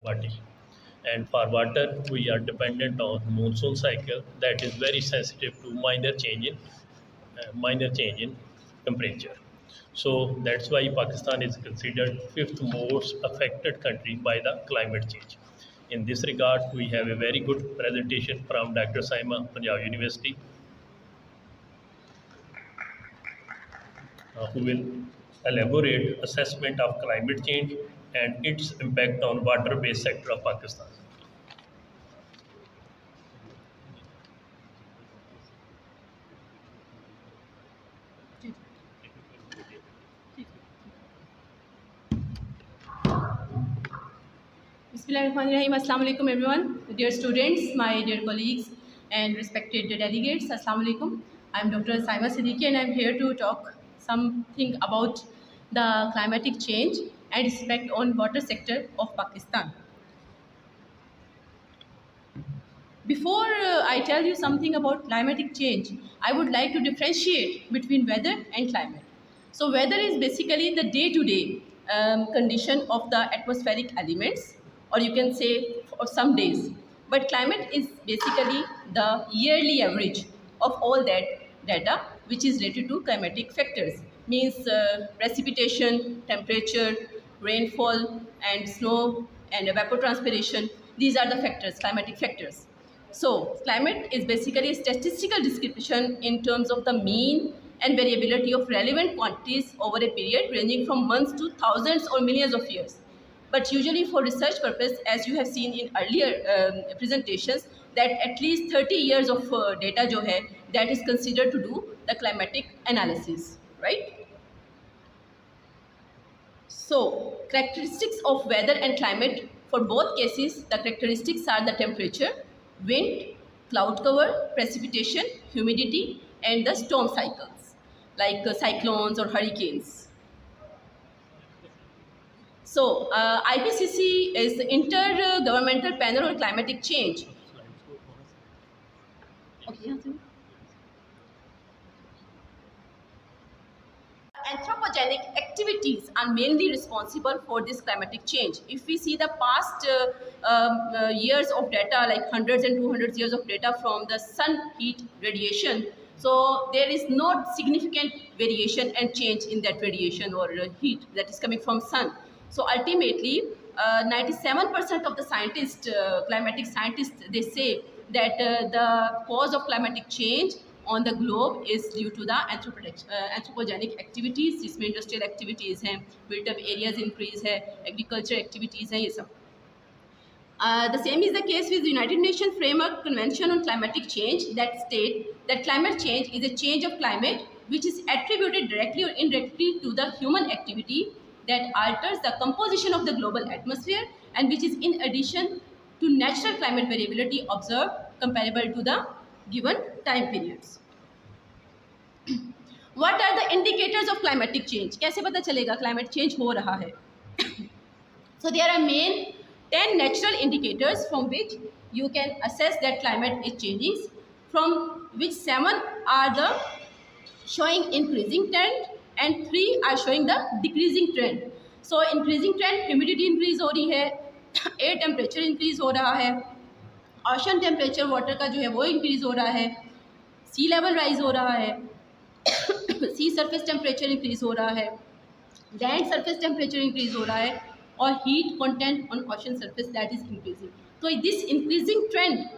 body. And for water, we are dependent on monsoon cycle that is very sensitive to minor change in temperature. So that's why Pakistan is considered fifth most affected country by the climate change. In this regard, we have a very good presentation from Dr. Saima, Punjab University, who will elaborate assessment of climate change and its impact on water-based sector of Pakistan. Bismillahirrahmanirrahim. Assalamu alaikum everyone, dear students, my dear colleagues and respected delegates. Assalamu alaikum. I'm Dr. Saima Siddiqui and I'm here to talk something about the climatic change and its effect on water sector of Pakistan. Before I tell you something about climatic change, I would like to differentiate between weather and climate. So weather is basically the day-to-day condition of the atmospheric elements, or you can say for some days. But climate is basically the yearly average of all that data which is related to climatic factors. Means precipitation, temperature, rainfall and snow and evapotranspiration. These are the factors, climatic factors. So climate is basically a statistical description in terms of the mean and variability of relevant quantities over a period ranging from months to thousands or millions of years. But usually for research purpose, as you have seen in earlier presentations, that at least 30 years of data jo hai, that is considered to do the climatic analysis, right? So characteristics of weather and climate, for both cases, the characteristics are the temperature, wind, cloud cover, precipitation, humidity and the storm cycles like cyclones or hurricanes. So, IPCC is the Intergovernmental Panel on Climatic Change. Okay, anthropogenic activities are mainly responsible for this climatic change. If we see the past years of data, like hundreds and 200 years of data from the sun heat radiation, so there is no significant variation and change in that radiation or heat that is coming from sun. So ultimately, 97% of the scientists, climatic scientists, they say that the cause of climatic change on the globe is due to the anthropogenic activities, जिसमें industrial activities हैं, built up areas increase है, agriculture activities हैं, ये सब. The same is the case with the United Nations Framework Convention on Climatic Change that state that climate change is a change of climate which is attributed directly or indirectly to the human activity that alters the composition of the global atmosphere and which is in addition to natural climate variability observed comparable to the given time periods. What are the indicators of climatic change? कैसे पता चलेगा climate change हो रहा है? So there are main 10 natural indicators from which you can assess that climate is changing, from which 7 are the showing increasing trend and 3 are showing the decreasing trend. So increasing trend, humidity increase हो रही है, air temperature increase हो रहा है, ocean temperature water का जो है वो increase हो रहा है, sea level rise हो रहा है, sea surface temperature increase हो रहा है, land surface temperature increase हो रहा है और heat content on ocean surface that is increasing. So this increasing trend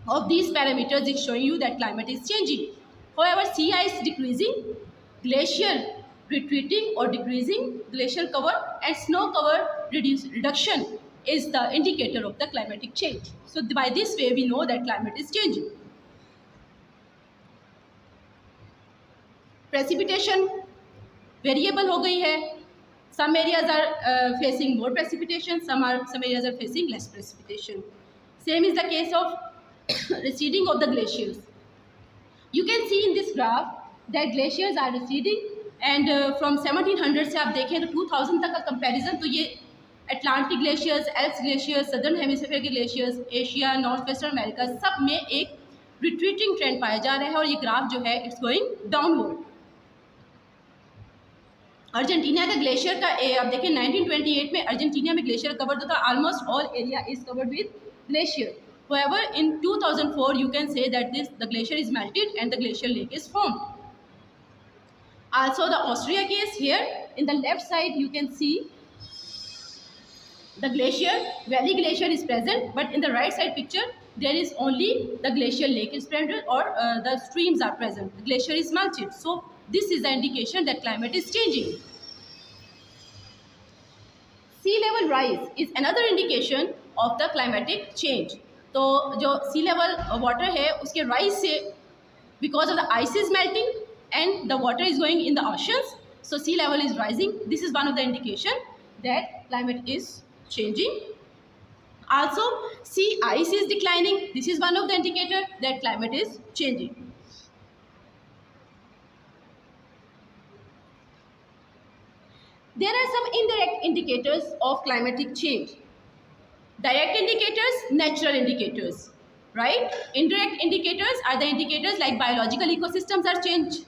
of these parameters is showing you that climate is changing. However, sea ice decreasing, glacier retreating or decreasing, glacial cover and snow cover reduction is the indicator of the climatic change. So by this way we know that climate is changing. Precipitation variable हो गई है. Some areas are facing more precipitation, some areas are facing less precipitation. Same is the case of receding of the glaciers. You can see in this graph that glaciers are receding and from 1700 से आप देखें तो 2000 तक का comparison, तो ये Atlantic glaciers, Alps glaciers, Southern Hemisphere के glaciers, Asia, North Western America सब में एक retreating trend पाया जा रहा है और ये ग्राफ जो है it's going downward. अर्जेंटीना का ग्लेशियर का अब देखिए 1928 में अर्जेंटीना में ग्लेशियर कवर था, almost all area is covered with glacier. However, in 2004 you can say that the glacier is melted and the glacial lake is formed. Also the Austria case, here in the left side you can see the glacier, valley glacier is present, but in the right side picture there is only the glacial lake is present, or the streams are present. The glacier is melted, so this is the indication that climate is changing. Sea level rise is another indication of the climatic change. तो जो सी level water है उसके rise से, because of the ice is melting and the water is going in the oceans, so sea level is rising. This is one of the indication that climate is changing. Also, sea ice is declining. This is one of the indicator that climate is changing. There are some indirect indicators of climatic change. Direct indicators, natural indicators, right? Indirect indicators are the indicators like biological ecosystems are changed.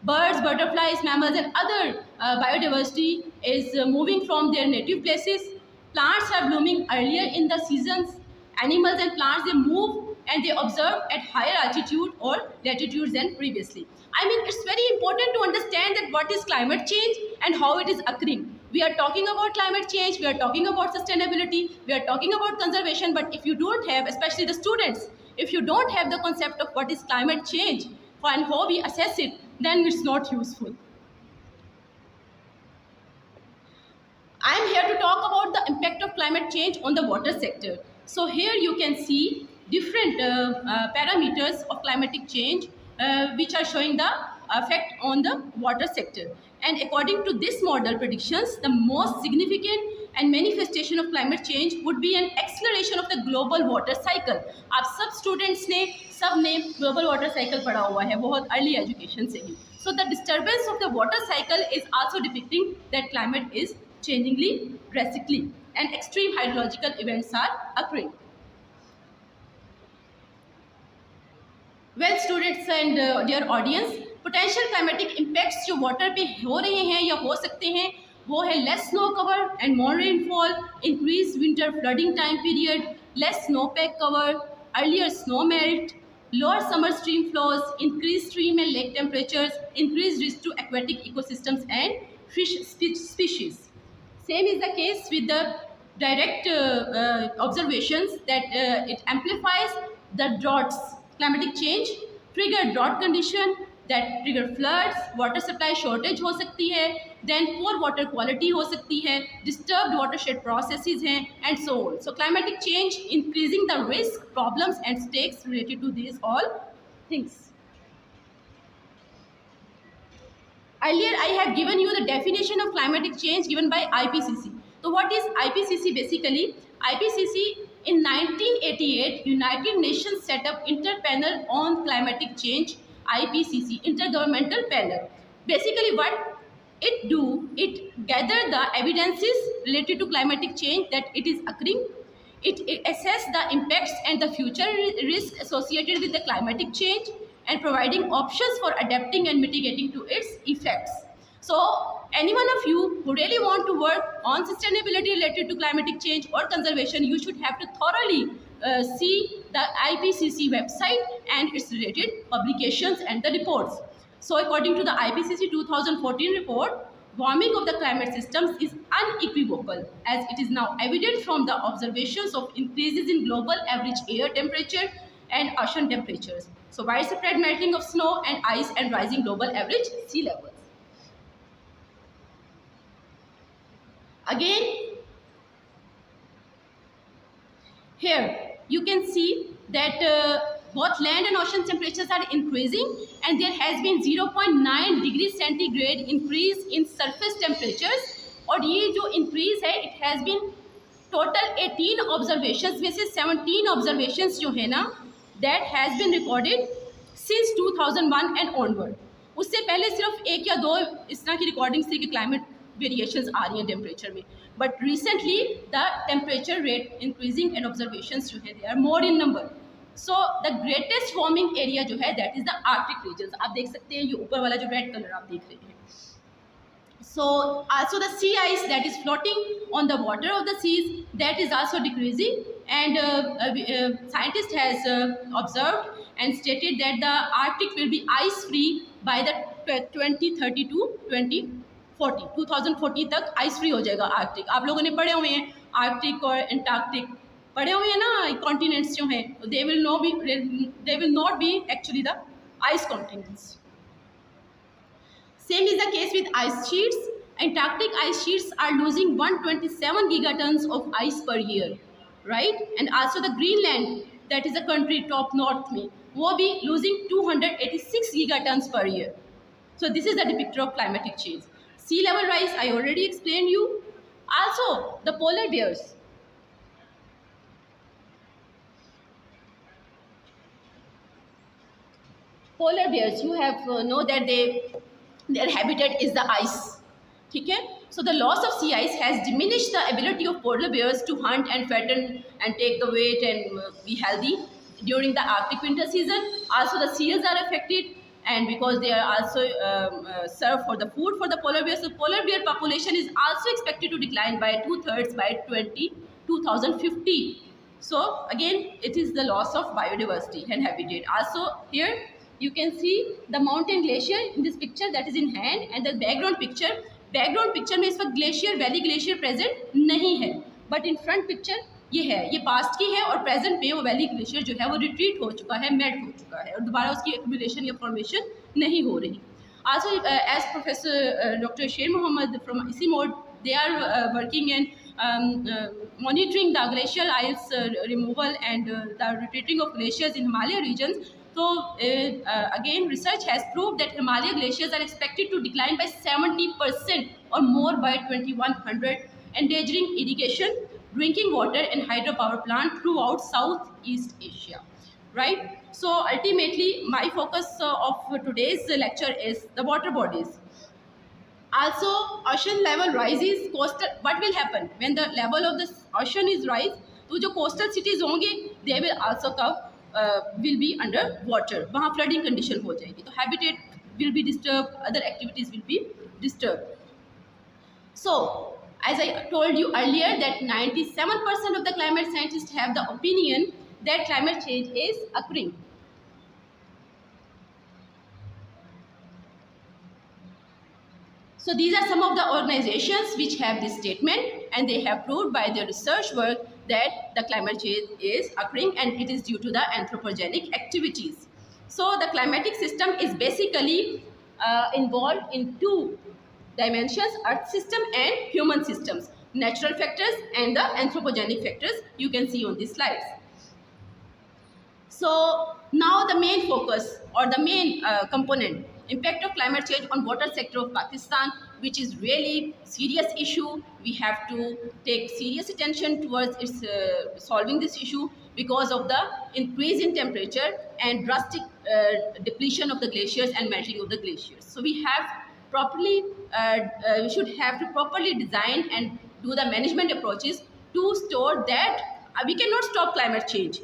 Birds, butterflies, mammals and other biodiversity is moving from their native places. Plants are blooming earlier in the seasons. Animals and plants, they move and they observe at higher altitude or latitudes than previously. I mean, it's very important to understand that what is climate change and how it is occurring. We are talking about climate change, we are talking about sustainability, we are talking about conservation, but if you don't have, especially the students, if you don't have the concept of what is climate change and how we assess it, then it's not useful. I am here to talk about the impact of climate change on the water sector. So here you can see different parameters of climatic change which are showing the effect on the water sector. And according to this model predictions, the most significant and manifestation of climate change would be an acceleration of the global water cycle. आप सब students ने global water cycle पढ़ा हुआ है बहुत early education से ही. So the disturbance of the water cycle is also depicting that climate is changingly drastically and extreme hydrological events are occurring. Well, students and dear audience, potential climatic impacts जो water पे हो रहे हैं या हो सकते हैं वो है less snow cover and more rainfall, increase winter flooding time period, less snow pack cover, earlier snow melt, lower summer stream flows, increased stream and lake temperatures, increased risk to aquatic ecosystems and fish species. Same is the case with the direct observations that it amplifies the droughts. Climatic change trigger drought condition that trigger floods, water supply shortage हो सकती है, then poor water quality हो सकती है, disturbed watershed processes हैं, and so on. So climatic change increasing the risk, problems and stakes related to these all things. Earlier I have given you the definition of climatic change given by IPCC. So what is IPCC basically? IPCC in 1988 United Nations set up Interpanel on Climatic Change, IPCC, Intergovernmental Panel. Basically what it do, it gather the evidences related to climatic change that it is occurring. It assess the impacts and the future risk associated with the climatic change and providing options for adapting and mitigating to its effects. So any one of you who really want to work on sustainability related to climatic change or conservation, you should have to thoroughly see the IPCC website and its related publications and the reports. So according to the IPCC 2014 report, warming of the climate systems is unequivocal as it is now evident from the observations of increases in global average air temperature and ocean temperatures. So widespread melting of snow and ice and rising global average sea levels. Again, here you can see that both land and ocean temperatures are increasing and there has been 0.9 degrees centigrade increase in surface temperatures. और ये जो increase है, it has been total 18 observations में से 17 observations जो है ना, that has been recorded since 2001 and onward. उससे पहले सिर्फ एक या दो इस तरह की recordings थी कि climate variations आ रही हैं temperature में. But recently the temperature rate increasing and observations जो है they are more in number. So the greatest warming area जो है that is the Arctic regions. आप देख सकते हैं ये ऊपर वाला जो red color आप देख रहे हैं. So also the sea ice that is floating on the water of the seas, that is also decreasing, and scientist has observed and stated that the Arctic will be ice free by the 2030 to 2040 2040 तक ice free हो जाएगा Arctic. आप लोगों ने पढ़े हुए हैं Arctic और एंटार्क्टिक, पढ़े हुए हैं ना कॉन्टिनेंट्स जो हैं, they will not be actually the ice continents. Same is the case with ice sheets. Antarctic ice sheets are losing 127 gigatons of ice per year, right? And also the Greenland, that is a country top north में, वो भी losing 286 gigatons per year. So this is the picture of climatic change. Sea level rise, I already explained you. Also the polar bears. Polar bears, you have know that their habitat is the ice. Okay? So the loss of sea ice has diminished the ability of polar bears to hunt and fatten and take the weight and be healthy during the Arctic winter season. Also the seals are affected, and because they are also served for the food for the polar bears. So polar bear population is also expected to decline by 2/3 by 2050. So again, it is the loss of biodiversity and habitat. Also here you can see the mountain glacier in this picture that is in hand, and the background picture में इस वक्त glacier valley glacier present नहीं है, but in front picture ये है, ये past की है, और प्रेजेंट में वो वैली ग्लेशियर जो है वो रिट्रीट हो चुका है, मेल्ट हो चुका है, और दोबारा उसकी एक्यूमुलेशन या फॉर्मेशन नहीं हो रही। Also as Professor Dr. Sher Mohammed from ICIMOD, they are working and monitoring the glacial ice removal and the retreating of glaciers in Himalaya regions. So again, research has proved that Himalaya glaciers are expected to decline by 70% or more by 2100, endangering irrigation, drinking water and hydropower plant throughout Southeast Asia. Right? So ultimately, my focus of today's lecture is the water bodies. Also, ocean level rises. Coastal, what will happen when the level of the ocean is rise? तो जो coastal cities होंगे, they will also come. Will be under water, वहाँ flooding condition हो जाएगी, तो habitat will be disturbed, other activities will be disturbed. So as I told you earlier that 97% of the climate scientists have the opinion that climate change is occurring. So these are some of the organizations which have this statement, and they have proved by their research work that the climate change is occurring, and it is due to the anthropogenic activities. So the climatic system is basically involved in two dimensions: earth system and human systems, natural factors and the anthropogenic factors you can see on these slides. So now the main focus or the main component, impact of climate change on water sector of Pakistan, which is really serious issue. We have to take serious attention towards its solving this issue because of the increase in temperature and drastic depletion of the glaciers and melting of the glaciers. So we have properly, we should have to properly design and do the management approaches to store that. We cannot stop climate change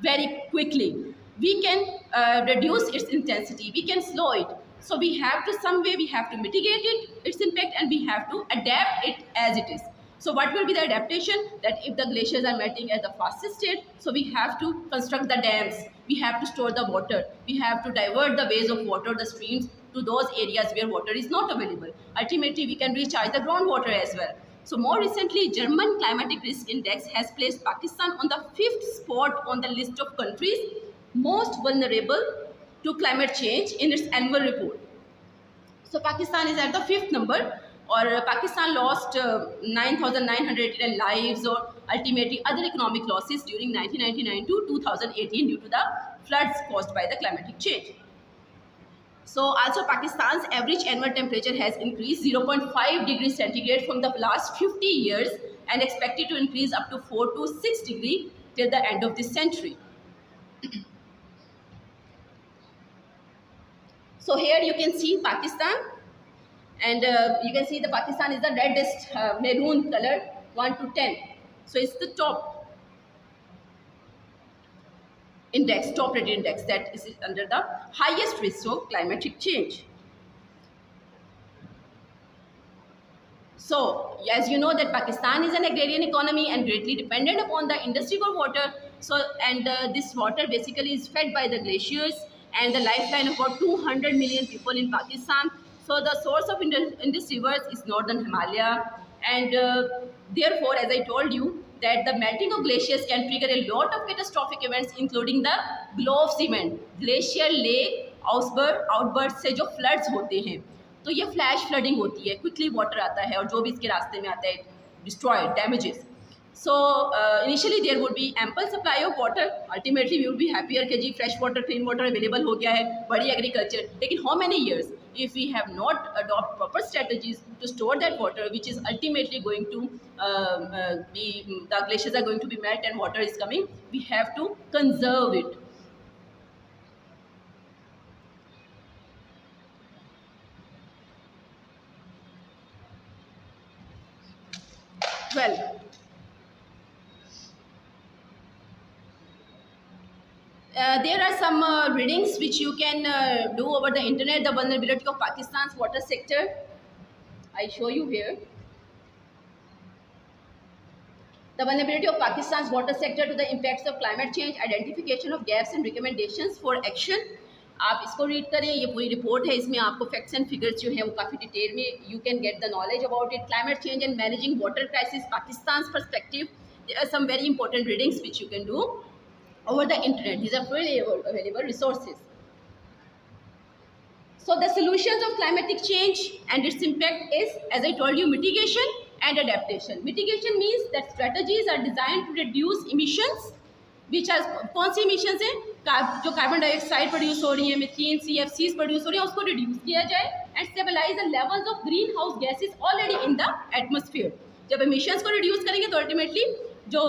very quickly. We can reduce its intensity, we can slow it. So we have to, some way we have to mitigate it, its impact, and we have to adapt it as it is. So what will be the adaptation? That if the glaciers are melting at the fastest rate, so we have to construct the dams, we have to store the water, we have to divert the ways of water, the streams, to those areas where water is not available. Ultimately, we can recharge the groundwater as well. So more recently, German Climatic Risk Index has placed Pakistan on the 5th spot on the list of countries most vulnerable to climate change in its annual report. So Pakistan is at the 5th number, or Pakistan lost 9,910 lives or ultimately other economic losses during 1999 to 2018 due to the floods caused by the climatic change. So also Pakistan's average annual temperature has increased 0.5 degrees centigrade from the last 50 years and expected to increase up to 4 to 6 degrees till the end of this century. So here you can see Pakistan, and you can see the Pakistan is the reddest maroon color, 1 to 10. So it's the top index, top rated index, that is under the highest risk of climatic change. So, as you know that Pakistan is an agrarian economy and greatly dependent upon the industry for water. So, and this water basically is fed by the glaciers and the lifeline of about 200 million people in Pakistan. So, the source of Indus rivers is northern Himalaya, and therefore, as I told you, that the melting of glaciers can trigger a lot of catastrophic events, including the glow of cement, glacier lake, outburst से जो floods होते हैं, तो ये flash flooding होती है, quickly water आता है और जो भी इसके रास्ते में आता है destroy damages. So initially there would be ample supply of water, ultimately we would be happier कि जी fresh water clean water available हो गया है, बड़ी एग्रीकल्चर. लेकिन how many years if we have not adopt proper strategies to store that water, which is ultimately going to be, the glaciers are going to be melt and water is coming, we have to conserve it. Well, there are some readings which you can do over the internet. The vulnerability of Pakistan's water sector, I show you here. The vulnerability of Pakistan's water sector to the impacts of climate change, identification of gaps and recommendations for action. आप इसको read करें, ये पूरी report है, इसमें आपको facts and figures जो है वो काफ़ी डिटेल में you can get the knowledge about it. Climate change and managing water crisis Pakistan perspective. There are some very important readings which you can do over the internet. These are freely available resources. So the solutions of climatic change and its impact is, as I told you, mitigation and adaptation. Mitigation means that strategies are designed to reduce emissions, which are कौन सी emissions है, जो carbon dioxide produce हो रही है, methane, CFCs produce हो रही है, उसको रिड्यूस किया जाए and stabilize the levels of greenhouse gases already in the atmosphere. जब emissions को reduce करेंगे तो ultimately जो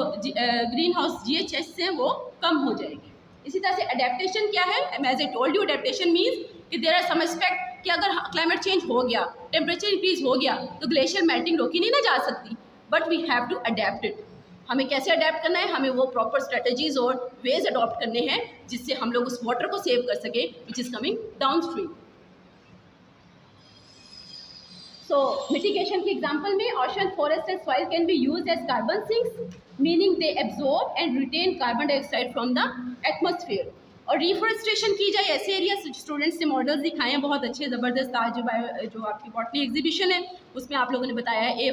ग्रीन हाउस GHS हैं वो कम हो जाएगी. इसी तरह से अडेप्टेशन क्या है, as I told you, adaptation means कि देयर आर सम एस्पेक्ट कि अगर क्लाइमेट चेंज हो गया, टेम्परेचर इंक्रीज हो गया तो ग्लेशियर मेल्टिंग रोकी नहीं ना जा सकती, but we have to adapt it. हमें कैसे अडेप्ट करना है, हमें वो प्रॉपर स्ट्रेटजीज और वेज अडॉप्ट करने हैं जिससे हम लोग उस वाटर को सेव कर सकें which is coming down stream. So mitigation के एग्जाम्पल में ocean, forest and soil can be used as carbon sinks, meaning they absorb and retain carbon dioxide from the atmosphere. और रिफॉरेस्टेशन की जाए ऐसे area, students ने models दिखाए हैं बहुत अच्छे ज़बरदस्त. आज जो आपकी बॉटनी एग्जीबिशन है उसमें आप लोगों ने बताया है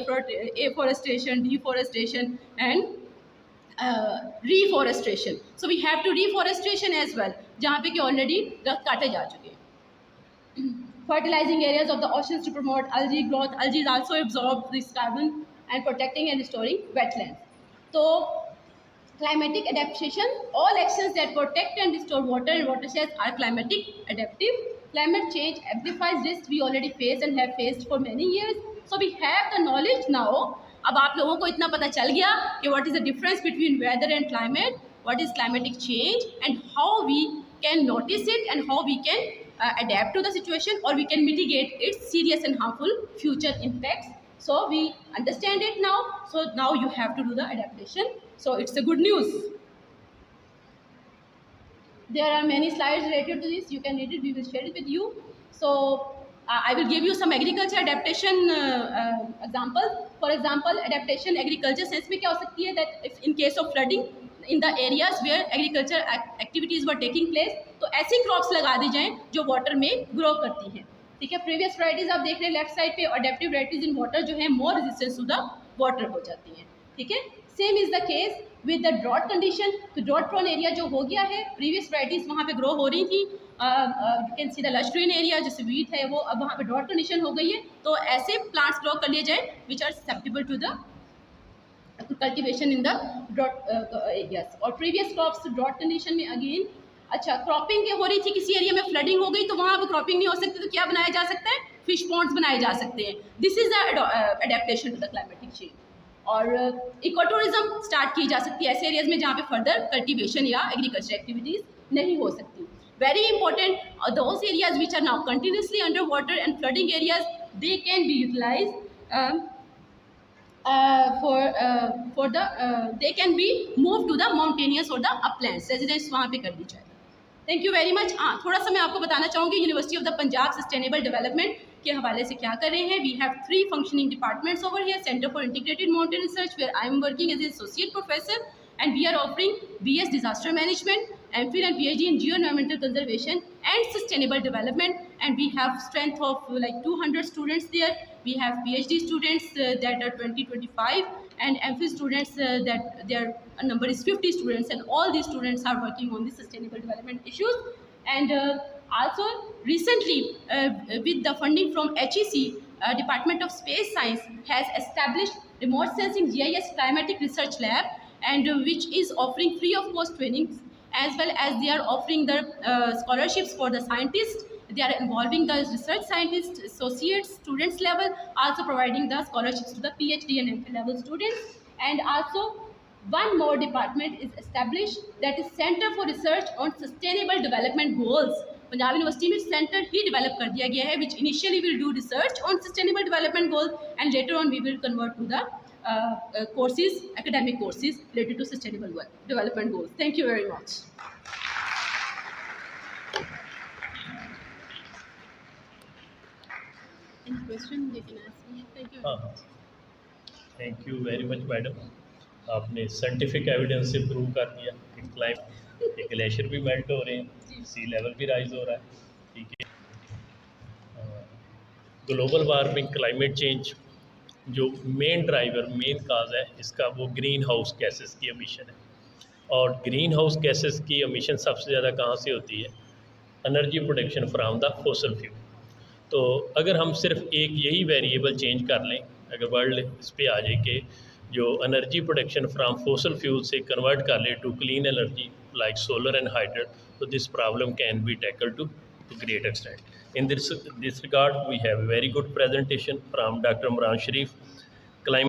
afforestation, deforestation and reforestation. So we have to reforestation as well, जहाँ पे कि ऑलरेडी दरख्त काटे जा चुके हैं. Fertilizing areas of the oceans to promote algae growth. Algae also absorb this carbon and protecting and restoring wetlands. So, climatic adaptation, all actions that protect and restore water and watersheds are climatic adaptive. Climate change amplifies risks we already face and have faced for many years. So, we have the knowledge now. अब आप लोगों को इतना पता चल गया कि what is the difference between weather and climate, what is climatic change and how we can notice it and how we can adapt to the situation or we can mitigate its serious and harmful future impacts. So we understand it now, so now you have to do the adaptation. So it's a good news. There are many slides related to this, you can read it, we will share it with you. So I will give you some agriculture adaptation examples. For example, adaptation agriculture sense में क्या हो सकती है, that if in case of flooding in the areas where agriculture activities were taking place, तो ऐसी crops लगा दी जाएं जो वाटर में ग्रो करती हैं. ठीक है, प्रीवियस वैराइटीज आप देख रहे हैं लेफ्ट साइड पे, अडेप्टिव वैराइटीज इन वाटर जो है more resistance to the water हो जाती हैं. ठीक है, same is the case with the drought condition. तो ड्रॉट प्रोन एरिया जो हो गया है, प्रीवियस वैराइटीज वहाँ पे ग्रो हो रही थी, you can see the lush green area जैसे वीट है वो, अब वहाँ पे ड्रॉट कंडीशन हो गई है, तो ऐसे प्लांट्स ग्रो कर लिए जाए which are susceptible to the cultivation in the drought areas. और प्रीवियस क्रॉप्स ड्रॉट कंडीशन में अगेन, अच्छा क्रॉपिंग हो रही थी किसी एरिया में, फ्लडिंग हो गई तो वहाँ पर क्रॉपिंग नहीं हो सकती, तो क्या बनाया जा सकता है, फिश पॉन्ड्स बनाए जा सकते हैं. This is the adaptation to the climatic change. और इकोटूरिज्म स्टार्ट की जा सकती है ऐसे एरियाज में जहाँ पे फर्दर कल्टिवेशन या एग्रीकल्चर एक्टिविटीज नहीं हो सकती. Very important, those areas which are now continuously under water and flooding areas, they can be utilize for the they can be moved to the mountainous or the uplands, residence वहाँ पे कर दी जाए. Thank you very much. हाँ, थोड़ा सा मैं आपको बताना चाहूँगी university of the Punjab sustainable development के हवाले से क्या कर रहे हैं. We have 3 functioning departments over here. Center for Integrated Mountain Research, where I am working as an associate professor, and we are offering BS Disaster Management, MPhil and PhD in Geo-environmental conservation and sustainable development, and we have strength of like 200 students there. We have PhD students that are 20-25, and MPhil students that their number is 50 students, and all these students are working on the sustainable development issues. And also recently with the funding from HEC, Department of Space Science has established remote sensing GIS climatic research lab, and which is offering free of cost trainings, as well as they are offering the scholarships for the scientists. They are involving the research scientists, associates, students level, also providing the scholarships to the PhD and MPhil level students. And also one more department is established, that is Center for Research on Sustainable Development Goals. Punjab University में center ही develop कर दिया गया है, which initially will do research on sustainable development goals, and later on we will convert to the courses, academic courses related to sustainable development goals. Thank you very much. Any question they can ask me. Thank you. हाँ, thank you very much madam. आपने scientific evidence से prove कर दिया कि climate glacier भी melt हो रहे हैं, सी लेवल भी राइज हो रहा है. ठीक है. ग्लोबल वार्मिंग, क्लाइमेट चेंज जो मेन ड्राइवर, मेन काज है इसका, वो ग्रीन हाउस गैसेस की एमिशन है. और ग्रीन हाउस गैसेस की एमिशन सबसे ज़्यादा कहाँ से होती है? Energy production from the fossil fuel. तो अगर हम सिर्फ एक यही वेरिएबल चेंज कर लें, अगर वर्ल्ड इस पे आ जाए कि जो energy production from fossil fuel से कन्वर्ट कर ले to clean energy like solar and hydro, तो this problem can be tackle to great extent. In this regard, we have a very good presentation from Dr. Imran Sharif,